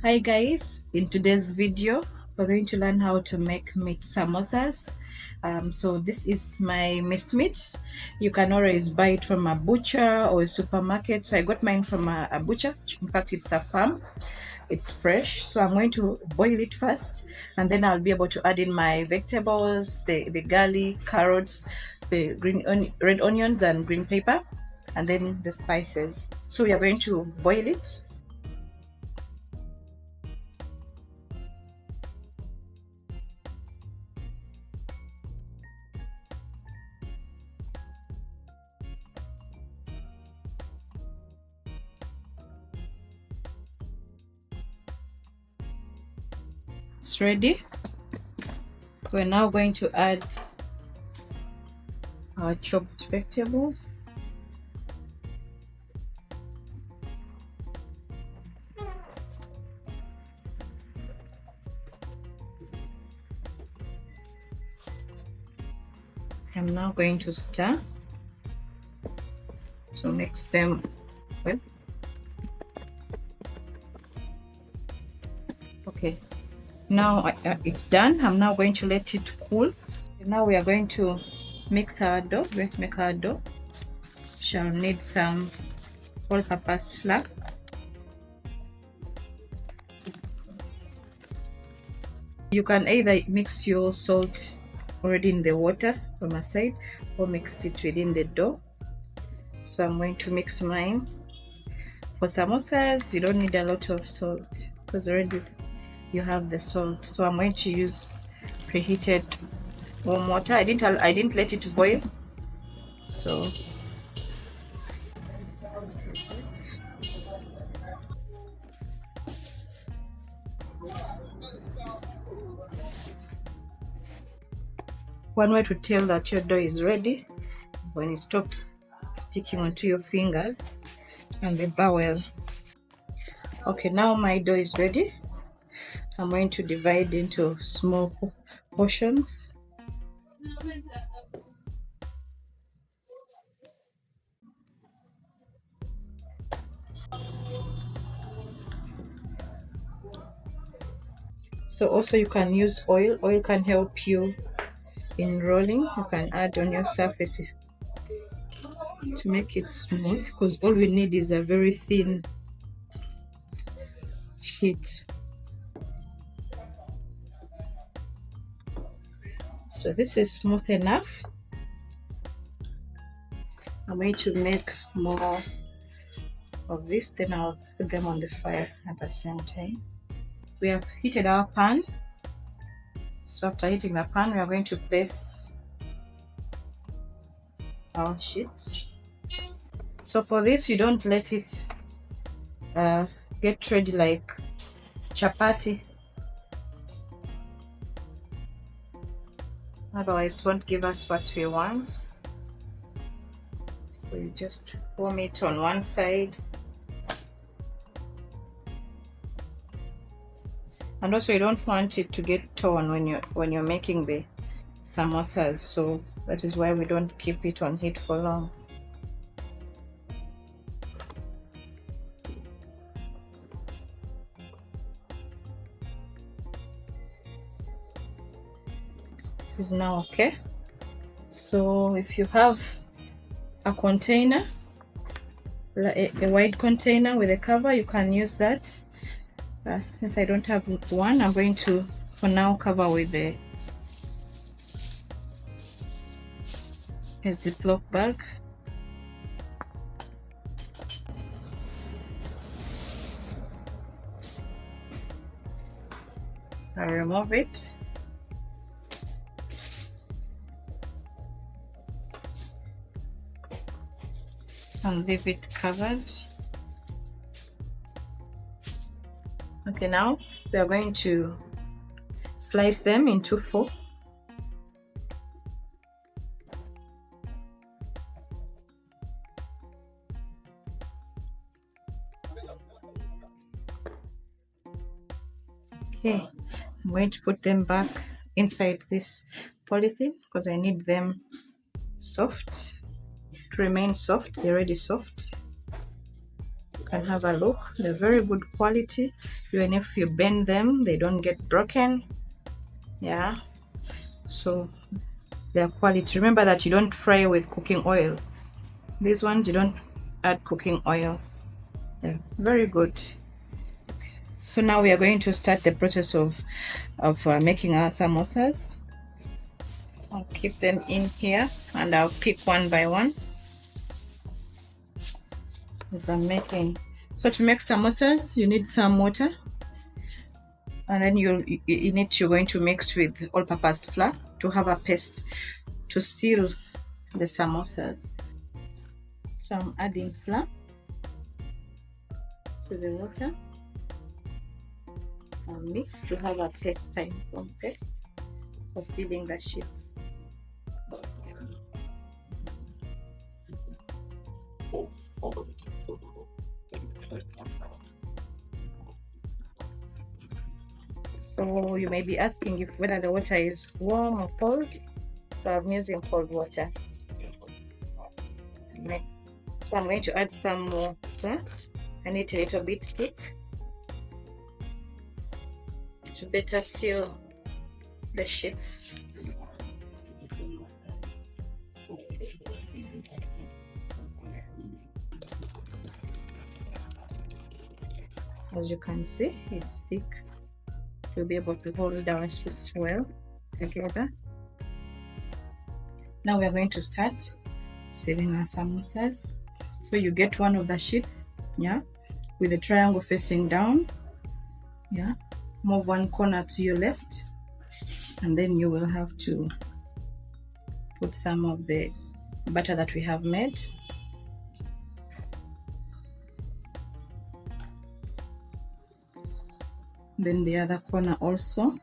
Hi guys, in today's video we're going to learn how to make meat samosas. So this is my minced meat. You can always buy it from a butcher or a supermarket. So I got mine from a butcher. In fact, it's a farm. It's fresh. So I'm going to boil it first, and then I'll be able to add in my vegetables, the garlic, carrots, the red onions and green pepper, and then the spices. So we are going to boil it. It's ready. We're now going to add our chopped vegetables. I'm now going to stir to mix them well. Okay, now it's done. I'm now going to let it cool. Now we are going to mix our dough. We're going to make our dough. Shall need some all-purpose flour. You can either mix your salt already in the water from a side or mix it within the dough. So I'm going to mix mine. For samosas, you don't need a lot of salt because already you have the salt. So I'm going to use preheated warm water. I didn't let it boil. So one way to tell that your dough is ready when it stops sticking onto your fingers and the bowel. Okay, now my dough is ready. I'm going to divide into small portions. So also you can use oil. Oil can help you in rolling. You can add on your surface to make it smooth, because all we need is a very thin sheet. So this is smooth enough. I'm going to make more of this, then I'll put them on the fire at the same time. We have heated our pan. So after heating the pan, we are going to place our sheets. So for this, you don't let it get ready like chapati, otherwise it won't give us what we want. So you just warm it on one side, and also you don't want it to get torn when you're making the samosas, so that is why we don't keep it on heat for long. This is now okay. So if you have a container, a wide container with a cover, you can use that. Since I don't have one, I'm going to for now cover with a Ziploc bag. I remove it. And leave it covered. Okay, now we are going to slice them into 4. Okay, I'm going to put them back inside this polythene because I need them soft to remain soft. They're already soft. can have a look. They're very good quality. Even if you bend them, they don't get broken. Yeah, so their quality. Remember that you don't fry with cooking oil. These ones you don't add cooking oil. They're very good. So now we are going to start the process of making our samosas. I'll keep them in here and I'll pick one by one as I'm making. So to make samosas, you need some water, and then you're going to mix with all-purpose flour to have a paste to seal the samosas. So I'm adding flour to the water. I'll mix to have a paste paste for sealing the sheets. So you may be asking if whether the water is warm or cold. So I'm using cold water. So I'm going to add some more flour. I need a little bit thick to better seal the sheets. As you can see, it's thick. You'll be able to hold our sheets well together. Now we are going to start sealing our samosas. So you get one of the sheets, yeah, with the triangle facing down, yeah. Move one corner to your left, and then you will have to put some of the butter that we have made. Then the other corner also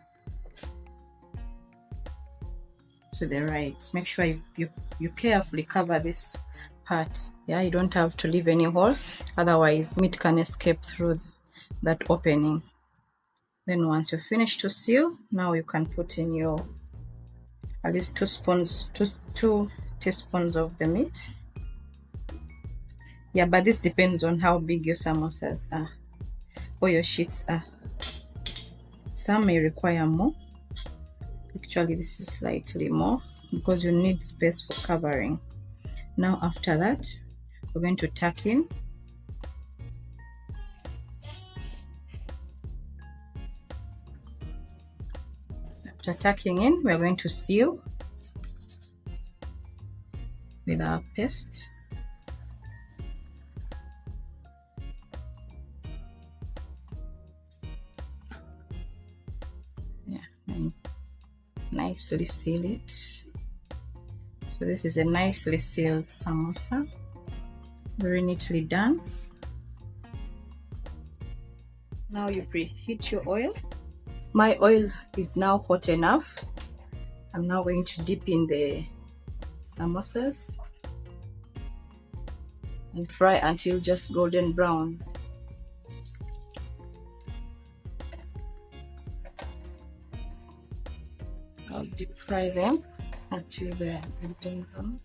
to the right. Make sure you carefully cover this part. Yeah, you don't have to leave any hole, otherwise meat can escape through that opening. Then once you finish to seal, now you can put in your at least 2 teaspoons of the meat. Yeah, but this depends on how big your samosas are or your sheets are. Some may require more. Actually, this is slightly more because you need space for covering. Now after that, we're going to tuck in. After tucking in, we're going to seal with our paste. Yeah, and nicely seal it. So this is a nicely sealed samosa, very neatly done. Now you preheat your oil. My oil is now hot enough. I'm now going to dip in the samosas and fry until just golden brown. I'll deep fry them until they're golden brown.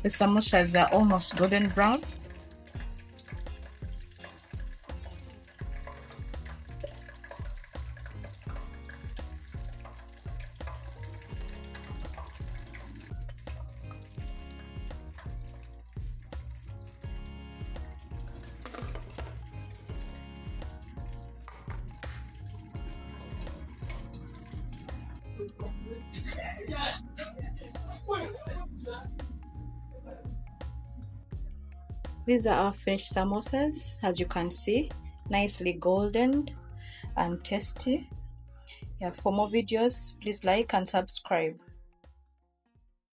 The samosas are almost golden brown. These are our finished samosas, as you can see, nicely golden and tasty. Yeah, for more videos, please like and subscribe.